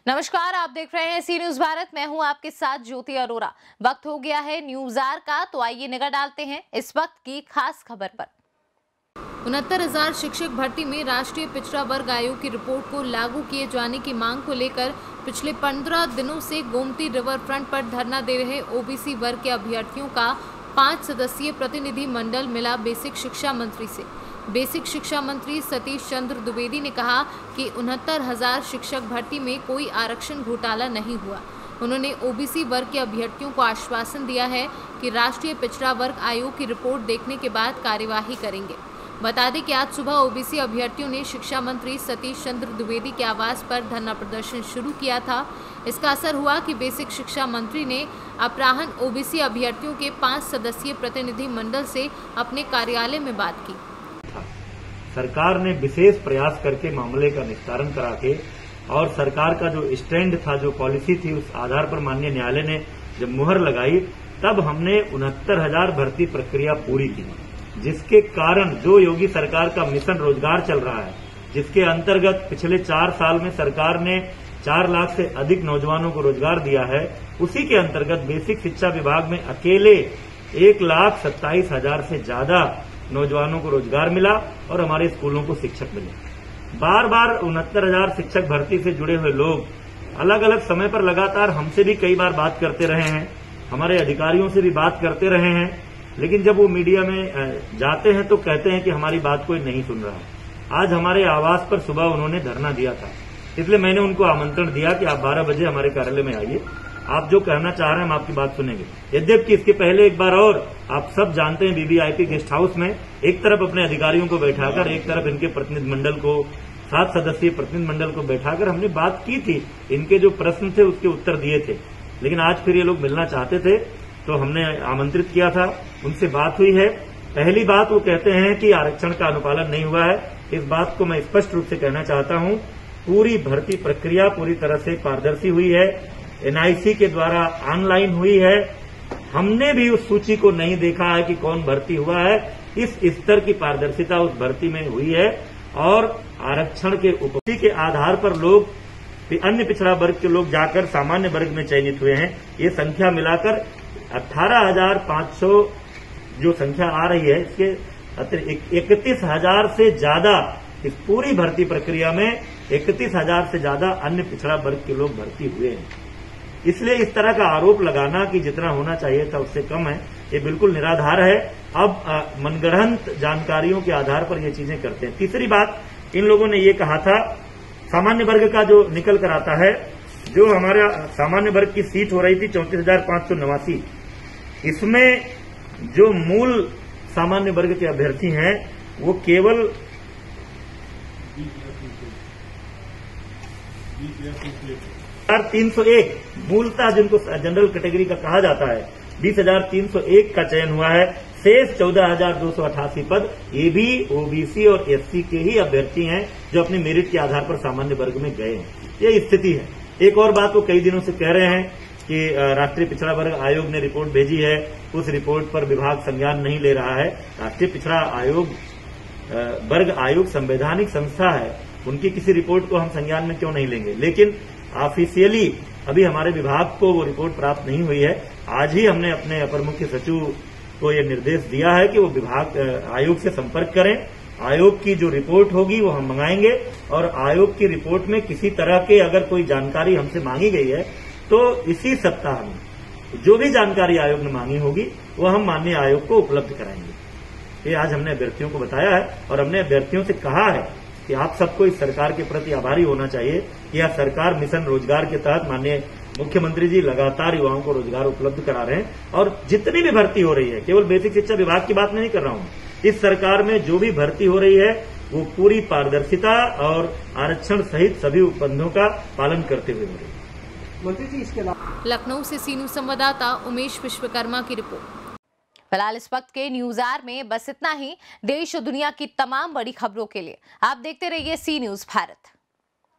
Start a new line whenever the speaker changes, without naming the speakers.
नमस्कार, आप देख रहे हैं सी न्यूज भारत। मैं हूं आपके साथ ज्योति अरोरा। वक्त हो गया है न्यूज आर का, तो आइए निगाह डालते हैं इस वक्त की खास खबर पर। 69,000 शिक्षक भर्ती में राष्ट्रीय पिछड़ा वर्ग आयोग की रिपोर्ट को लागू किए जाने की मांग को लेकर पिछले 15 दिनों से गोमती रिवर फ्रंट पर धरना दे रहे ओबीसी वर्ग के अभ्यर्थियों का 5 सदस्यीय प्रतिनिधि मंडल मिला बेसिक शिक्षा मंत्री से। बेसिक शिक्षा मंत्री सतीश चंद्र द्विवेदी ने कहा कि 69,000 शिक्षक भर्ती में कोई आरक्षण घोटाला नहीं हुआ। उन्होंने ओबीसी वर्ग के अभ्यर्थियों को आश्वासन दिया है कि राष्ट्रीय पिछड़ा वर्ग आयोग की रिपोर्ट देखने के बाद कार्यवाही करेंगे। बता दें कि आज सुबह ओबीसी अभ्यर्थियों ने शिक्षा मंत्री सतीश चंद्र द्विवेदी के आवास पर धरना प्रदर्शन शुरू किया था। इसका असर हुआ कि बेसिक शिक्षा मंत्री ने अपराह्न ओबीसी अभ्यर्थियों के 5 सदस्यीय प्रतिनिधि मंडल से अपने कार्यालय में बात की।
सरकार ने विशेष प्रयास करके मामले का निस्तारण करा के और सरकार का जो स्टैंड था, जो पॉलिसी थी, उस आधार पर माननीय न्यायालय ने जब मुहर लगाई तब हमने 69,000 भर्ती प्रक्रिया पूरी की, जिसके कारण जो योगी सरकार का मिशन रोजगार चल रहा है, जिसके अंतर्गत पिछले 4 साल में सरकार ने 4 लाख से अधिक नौजवानों को रोजगार दिया है, उसी के अंतर्गत बेसिक शिक्षा विभाग में अकेले 1,27,000 से ज्यादा नौजवानों को रोजगार मिला और हमारे स्कूलों को शिक्षक मिले। बार बार 69,000 शिक्षक भर्ती से जुड़े हुए लोग अलग अलग समय पर लगातार हमसे भी कई बार बात करते रहे हैं, हमारे अधिकारियों से भी बात करते रहे हैं, लेकिन जब वो मीडिया में जाते हैं तो कहते हैं कि हमारी बात कोई नहीं सुन रहा है। आज हमारे आवास पर सुबह उन्होंने धरना दिया था, इसलिए मैंने उनको आमंत्रण दिया कि आप 12 बजे हमारे कार्यालय में आइए, आप जो कहना चाह रहे हैं हम आपकी बात सुनेंगे। यद्यपि इसके पहले एक बार और आप सब जानते हैं, बीबीआईपी गेस्ट हाउस में एक तरफ अपने अधिकारियों को बैठाकर, एक तरफ इनके प्रतिनिधि मंडल को, 7 सदस्यीय प्रतिनिधि मंडल को बैठाकर हमने बात की थी। इनके जो प्रश्न थे उसके उत्तर दिए थे, लेकिन आज फिर ये लोग मिलना चाहते थे तो हमने आमंत्रित किया था, उनसे बात हुई है। पहली बात वो कहते हैं कि आरक्षण का अनुपालन नहीं हुआ है। इस बात को मैं स्पष्ट रूप से कहना चाहता हूं, पूरी भर्ती प्रक्रिया पूरी तरह से पारदर्शी हुई है, एनआईसी के द्वारा ऑनलाइन हुई है। हमने भी उस सूची को नहीं देखा है कि कौन भर्ती हुआ है। इस स्तर की पारदर्शिता उस भर्ती में हुई है और आरक्षण के उपस्थिति के आधार पर लोग, अन्य पिछड़ा वर्ग के लोग जाकर सामान्य वर्ग में चयनित हुए हैं। ये संख्या मिलाकर 18,500 जो संख्या आ रही है, इसके 31,000 से ज्यादा, इस पूरी भर्ती प्रक्रिया में 31,000 से ज्यादा अन्य पिछड़ा वर्ग के लोग भर्ती हुए हैं। इसलिए इस तरह का आरोप लगाना कि जितना होना चाहिए था उससे कम है, ये बिल्कुल निराधार है। अब मनगढ़ंत जानकारियों के आधार पर ये चीजें करते हैं। तीसरी बात, इन लोगों ने ये कहा था, सामान्य वर्ग का जो निकल कर आता है, जो हमारा सामान्य वर्ग की सीट हो रही थी 34,589, इसमें जो मूल सामान्य वर्ग के अभ्यर्थी हैं वो केवल 301 मूलतः, जिनको जनरल कैटेगरी का कहा जाता है, 20,301 का चयन हुआ है। शेष 14,288 पद ये भी ओबीसी और एससी के ही अभ्यर्थी हैं जो अपने मेरिट के आधार पर सामान्य वर्ग में गए हैं। ये स्थिति है। एक और बात वो कई दिनों से कह रहे हैं कि राष्ट्रीय पिछड़ा वर्ग आयोग ने रिपोर्ट भेजी है, उस रिपोर्ट पर विभाग संज्ञान नहीं ले रहा है। राष्ट्रीय पिछड़ा वर्ग आयोग संवैधानिक संस्था है, उनकी किसी रिपोर्ट को हम संज्ञान में क्यों नहीं लेंगे। लेकिन ऑफिशियली अभी हमारे विभाग को वो रिपोर्ट प्राप्त नहीं हुई है। आज ही हमने अपने अपर मुख्य सचिव को ये निर्देश दिया है कि वो विभाग आयोग से संपर्क करें। आयोग की जो रिपोर्ट होगी वो हम मंगाएंगे और आयोग की रिपोर्ट में किसी तरह के अगर कोई जानकारी हमसे मांगी गई है तो इसी सप्ताह में जो भी जानकारी आयोग ने मांगी होगी वो हम माननीय आयोग को उपलब्ध कराएंगे। ये आज हमने अभ्यर्थियों को बताया है और हमने अभ्यर्थियों से कहा है कि आप सबको इस सरकार के प्रति आभारी होना चाहिए कि यह सरकार मिशन रोजगार के तहत माननीय मुख्यमंत्री जी लगातार युवाओं को रोजगार उपलब्ध करा रहे हैं। और जितनी भी भर्ती हो रही है, केवल बेसिक शिक्षा विभाग की बात नहीं कर रहा हूं, इस सरकार में जो भी भर्ती हो रही है वो पूरी पारदर्शिता और आरक्षण सहित सभी उपबंधों का पालन करते हुए हो रही है।
मंत्री जी, इसके अलावा
लखनऊ से सी न्यूज संवाददाता उमेश विश्वकर्मा की रिपोर्ट। फिलहाल इस वक्त के न्यूज आर में बस इतना ही। देश और दुनिया की तमाम बड़ी खबरों के लिए आप देखते रहिए सी न्यूज भारत।